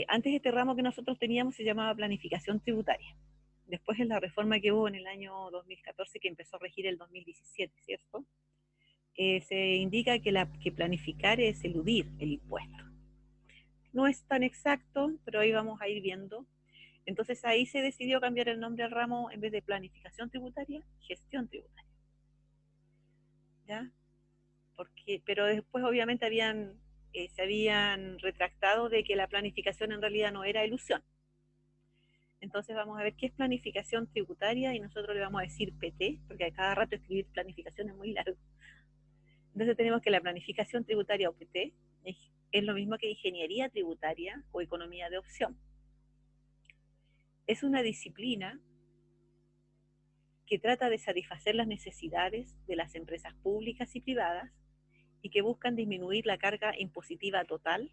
Antes este ramo que nosotros teníamos se llamaba planificación tributaria. Después en la reforma que hubo en el año 2014, que empezó a regir el 2017, ¿cierto? Se indica que planificar es eludir el impuesto. No es tan exacto, pero ahí vamos a ir viendo. Entonces ahí se decidió cambiar el nombre al ramo, en vez de planificación tributaria, gestión tributaria. ¿Ya? Pero después obviamente se habían retractado de que la planificación en realidad no era ilusión. Entonces vamos a ver qué es planificación tributaria y nosotros le vamos a decir PT, porque a cada rato escribir planificación es muy largo. Entonces tenemos que la planificación tributaria o PT es lo mismo que ingeniería tributaria o economía de opción. Es una disciplina que trata de satisfacer las necesidades de las empresas públicas y privadas y que buscan disminuir la carga impositiva total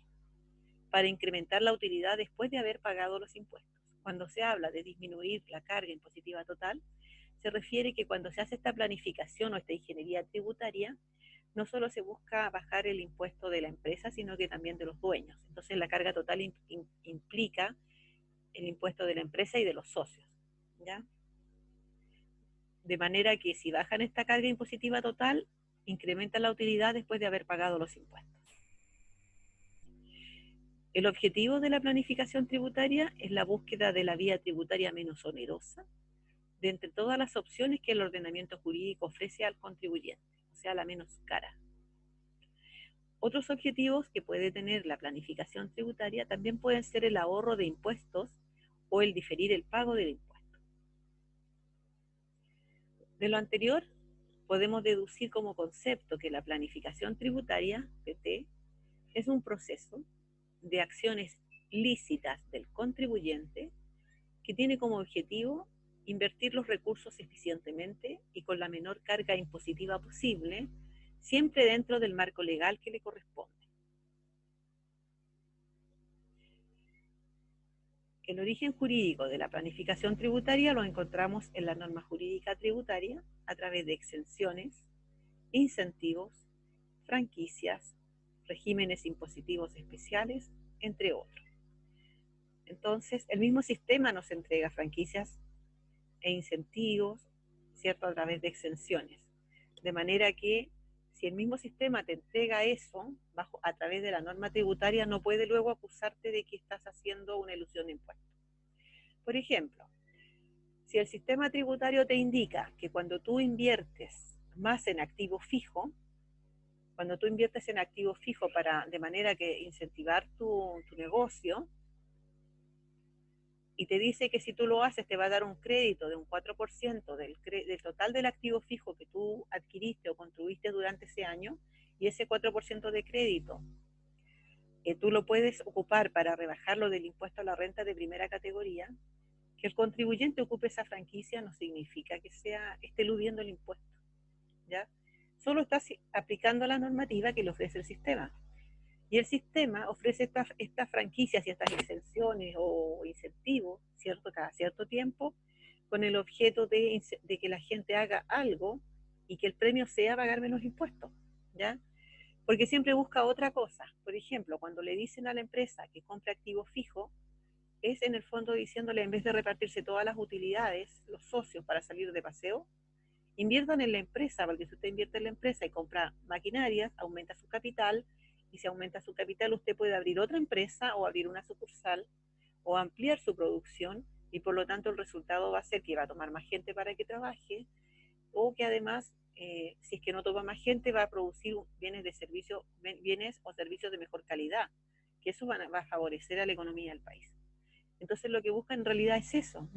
para incrementar la utilidad después de haber pagado los impuestos. Cuando se habla de disminuir la carga impositiva total, se refiere que cuando se hace esta planificación o esta ingeniería tributaria, no solo se busca bajar el impuesto de la empresa, sino que también de los dueños. Entonces la carga total implica el impuesto de la empresa y de los socios, ¿ya? De manera que si bajan esta carga impositiva total, incrementan la utilidad después de haber pagado los impuestos. El objetivo de la planificación tributaria es la búsqueda de la vía tributaria menos onerosa de entre todas las opciones que el ordenamiento jurídico ofrece al contribuyente, o sea, la menos cara. Otros objetivos que puede tener la planificación tributaria también pueden ser el ahorro de impuestos o el diferir el pago del impuesto. De lo anterior, podemos deducir como concepto que la planificación tributaria, PT, es un proceso de acciones lícitas del contribuyente que tiene como objetivo invertir los recursos eficientemente y con la menor carga impositiva posible, siempre dentro del marco legal que le corresponde. El origen jurídico de la planificación tributaria lo encontramos en la norma jurídica tributaria a través de exenciones, incentivos, franquicias, regímenes impositivos especiales, entre otros. Entonces, el mismo sistema nos entrega franquicias e incentivos, ¿cierto?, a través de exenciones. De manera que si el mismo sistema te entrega eso a través de la norma tributaria, no puede luego acusarte de que estás haciendo una ilusión de impuestos. Por ejemplo, si el sistema tributario te indica que cuando tú inviertes más en activo fijo, cuando tú inviertes en activo fijo de manera que incentivar tu negocio, y te dice que si tú lo haces te va a dar un crédito de un 4% del total del activo fijo que tú adquiriste o construiste durante ese año, y ese 4% de crédito tú lo puedes ocupar para rebajarlo del impuesto a la renta de primera categoría, que el contribuyente ocupe esa franquicia no significa que esté eludiendo el impuesto, ¿ya? Solo estás aplicando la normativa que le ofrece el sistema. Y el sistema ofrece estas franquicias y estas exenciones o incentivos, ¿cierto?, cada cierto tiempo, con el objeto de que la gente haga algo y que el premio sea pagar menos impuestos, ¿ya? Porque siempre busca otra cosa. Por ejemplo, cuando le dicen a la empresa que compre activo fijo, es en el fondo diciéndole, en vez de repartirse todas las utilidades, los socios para salir de paseo, inviertan en la empresa, porque si usted invierte en la empresa y compra maquinarias, aumenta su capital, y si aumenta su capital, usted puede abrir otra empresa o abrir una sucursal o ampliar su producción, y por lo tanto el resultado va a ser que va a tomar más gente para que trabaje, o que además, si es que no toma más gente, va a producir bienes o servicios de mejor calidad, que eso va a favorecer a la economía del país. Entonces lo que buscan en realidad es eso,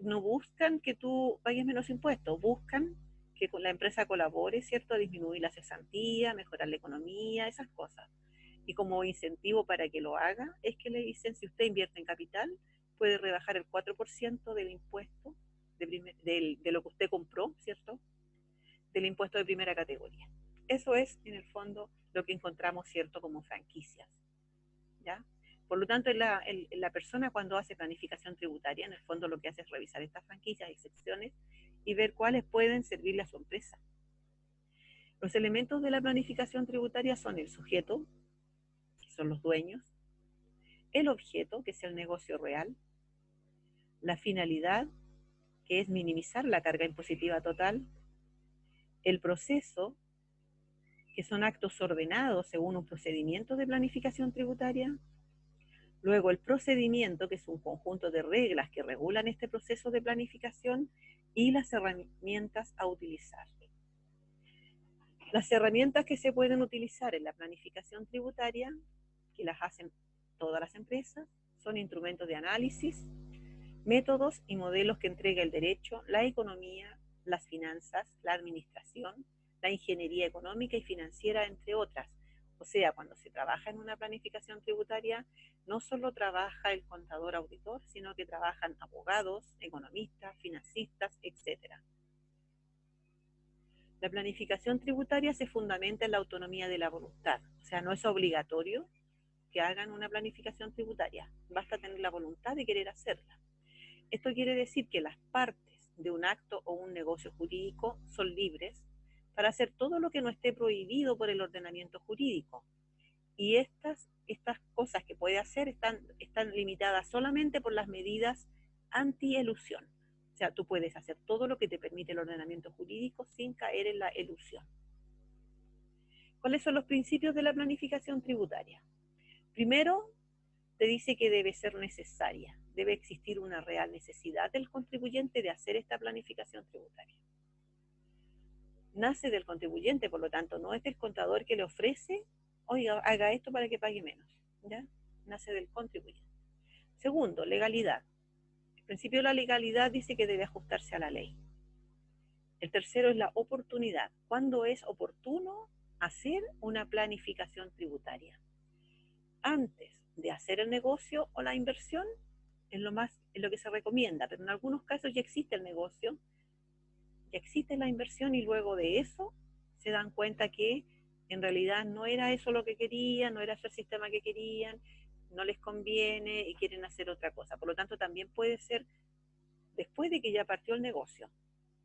no buscan que tú pagues menos impuestos, buscan que la empresa colabore, ¿cierto?, a disminuir la cesantía, mejorar la economía, esas cosas. Y como incentivo para que lo haga, es que le dicen, si usted invierte en capital, puede rebajar el 4% del impuesto de lo que usted compró, ¿cierto?, del impuesto de primera categoría. Eso es, en el fondo, lo que encontramos, ¿cierto?, como franquicias, ¿ya? Por lo tanto, la persona cuando hace planificación tributaria, en el fondo lo que hace es revisar estas franquicias y excepciones y ver cuáles pueden servirle a su empresa. Los elementos de la planificación tributaria son el sujeto, que son los dueños, el objeto, que es el negocio real, la finalidad, que es minimizar la carga impositiva total, el proceso, que son actos ordenados según un procedimiento de planificación tributaria, luego el procedimiento, que es un conjunto de reglas que regulan este proceso de planificación, y las herramientas a utilizar. Las herramientas que se pueden utilizar en la planificación tributaria, que las hacen todas las empresas, son instrumentos de análisis, métodos y modelos que entrega el derecho, la economía, las finanzas, la administración, la ingeniería económica y financiera, entre otras. O sea, cuando se trabaja en una planificación tributaria, no solo trabaja el contador auditor, sino que trabajan abogados, economistas, financistas, etc. La planificación tributaria se fundamenta en la autonomía de la voluntad. O sea, no es obligatorio que hagan una planificación tributaria. Basta tener la voluntad de querer hacerla. Esto quiere decir que las partes de un acto o un negocio jurídico son libres para hacer todo lo que no esté prohibido por el ordenamiento jurídico. Y estas cosas que puede hacer están limitadas solamente por las medidas anti-elusión. O sea, tú puedes hacer todo lo que te permite el ordenamiento jurídico sin caer en la elusión. ¿Cuáles son los principios de la planificación tributaria? Primero, te dice que debe ser necesaria. Debe existir una real necesidad del contribuyente de hacer esta planificación tributaria. Nace del contribuyente, por lo tanto, no es del contador que le ofrece, oiga, haga esto para que pague menos, ¿ya? Nace del contribuyente. Segundo, legalidad. El principio de la legalidad dice que debe ajustarse a la ley. El tercero es la oportunidad. ¿Cuándo es oportuno hacer una planificación tributaria? Antes de hacer el negocio o la inversión, es lo que se recomienda, pero en algunos casos ya existe el negocio, ya existe la inversión y luego de eso se dan cuenta que en realidad no era eso lo que querían, no era ese el sistema que querían, no les conviene y quieren hacer otra cosa. Por lo tanto, también puede ser después de que ya partió el negocio,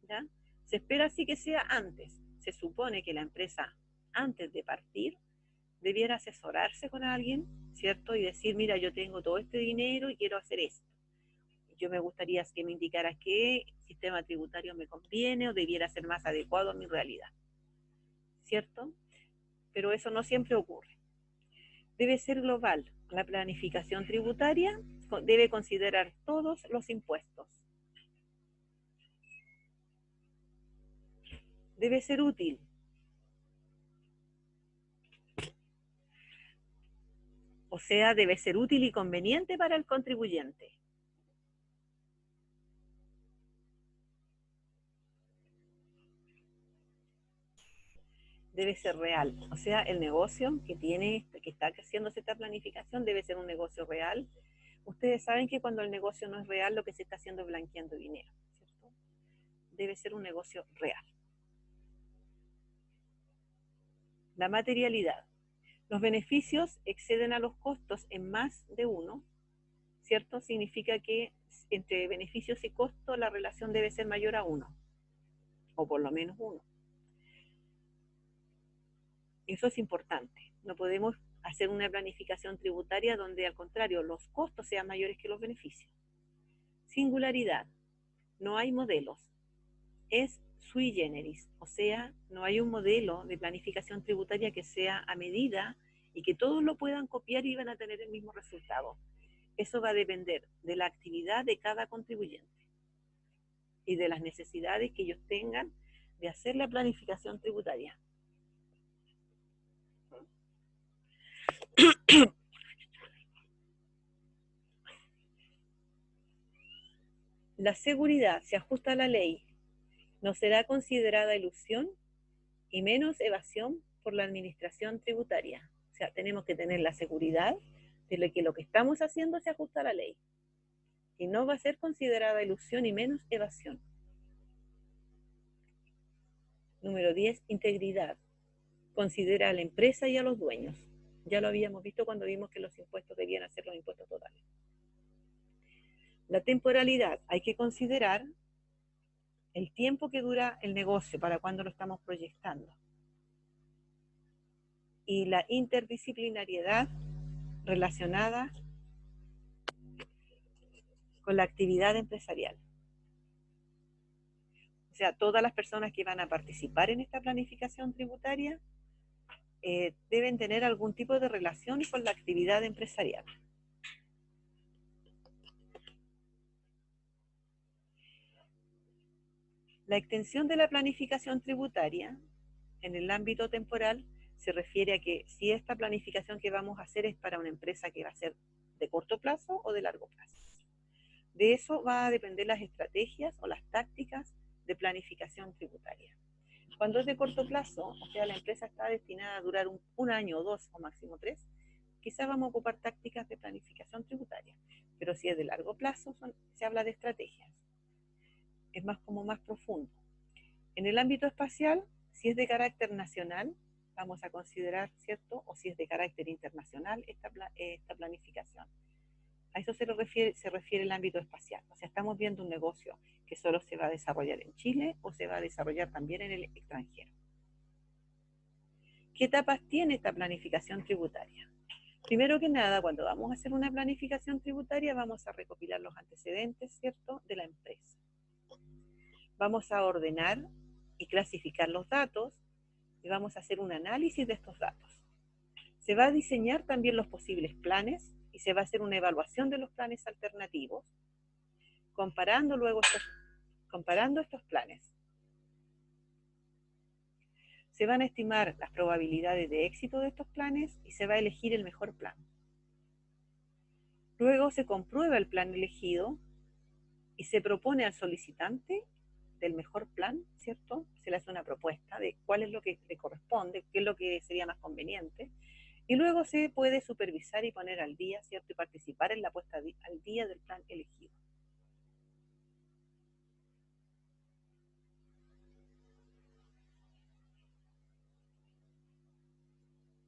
¿ya? Se espera así que sea antes. Se supone que la empresa, antes de partir, debiera asesorarse con alguien, ¿cierto? Y decir, mira, yo tengo todo este dinero y quiero hacer esto. Yo me gustaría que me indicaras qué sistema tributario me conviene o debiera ser más adecuado a mi realidad, ¿cierto? Pero eso no siempre ocurre. Debe ser global. La planificación tributaria debe considerar todos los impuestos. Debe ser útil. O sea, debe ser útil y conveniente para el contribuyente. Debe ser real. O sea, el negocio que está haciéndose esta planificación debe ser un negocio real. Ustedes saben que cuando el negocio no es real, lo que se está haciendo es blanqueando dinero, ¿cierto? Debe ser un negocio real. La materialidad. Los beneficios exceden a los costos en más de uno, ¿cierto? Significa que entre beneficios y costos la relación debe ser mayor a 1, o por lo menos 1. Eso es importante. No podemos hacer una planificación tributaria donde al contrario los costos sean mayores que los beneficios. Singularidad. No hay modelos. Es sui generis, o sea, no hay un modelo de planificación tributaria que sea a medida y que todos lo puedan copiar y van a tener el mismo resultado. Eso va a depender de la actividad de cada contribuyente y de las necesidades que ellos tengan de hacer la planificación tributaria. La seguridad se ajusta a la ley, no será considerada elusión y menos evasión por la administración tributaria. O sea, tenemos que tener la seguridad de que lo que estamos haciendo se ajusta a la ley y no va a ser considerada elusión y menos evasión. Número 10, integridad. Considera a la empresa y a los dueños. Ya lo habíamos visto cuando vimos que los impuestos debían ser los impuestos totales. La temporalidad. Hay que considerar el tiempo que dura el negocio, para cuando lo estamos proyectando. Y la interdisciplinariedad relacionada con la actividad empresarial. O sea, todas las personas que van a participar en esta planificación tributaria deben tener algún tipo de relación con la actividad empresarial. La extensión de la planificación tributaria en el ámbito temporal se refiere a que si esta planificación que vamos a hacer es para una empresa que va a ser de corto plazo o de largo plazo. De eso va a depender las estrategias o las tácticas de planificación tributaria. Cuando es de corto plazo, o sea, la empresa está destinada a durar un año o dos o máximo 3, quizás vamos a ocupar tácticas de planificación tributaria. Pero si es de largo plazo, se habla de estrategias. Es más profundo. En el ámbito espacial, si es de carácter nacional, vamos a considerar, ¿cierto? O si es de carácter internacional esta planificación. A eso se refiere el ámbito espacial. O sea, estamos viendo un negocio que solo se va a desarrollar en Chile o se va a desarrollar también en el extranjero. ¿Qué etapas tiene esta planificación tributaria? Primero que nada, cuando vamos a hacer una planificación tributaria, vamos a recopilar los antecedentes, ¿cierto?, de la empresa. Vamos a ordenar y clasificar los datos y vamos a hacer un análisis de estos datos. Se va a diseñar también los posibles planes y se va a hacer una evaluación de los planes alternativos, comparando estos planes. Se van a estimar las probabilidades de éxito de estos planes y se va a elegir el mejor plan. Luego se comprueba el plan elegido y se propone al solicitante del mejor plan, ¿cierto? Se le hace una propuesta de cuál es lo que le corresponde, qué es lo que sería más conveniente, y luego se puede supervisar y poner al día, ¿cierto? Y participar en la puesta al día del plan elegido.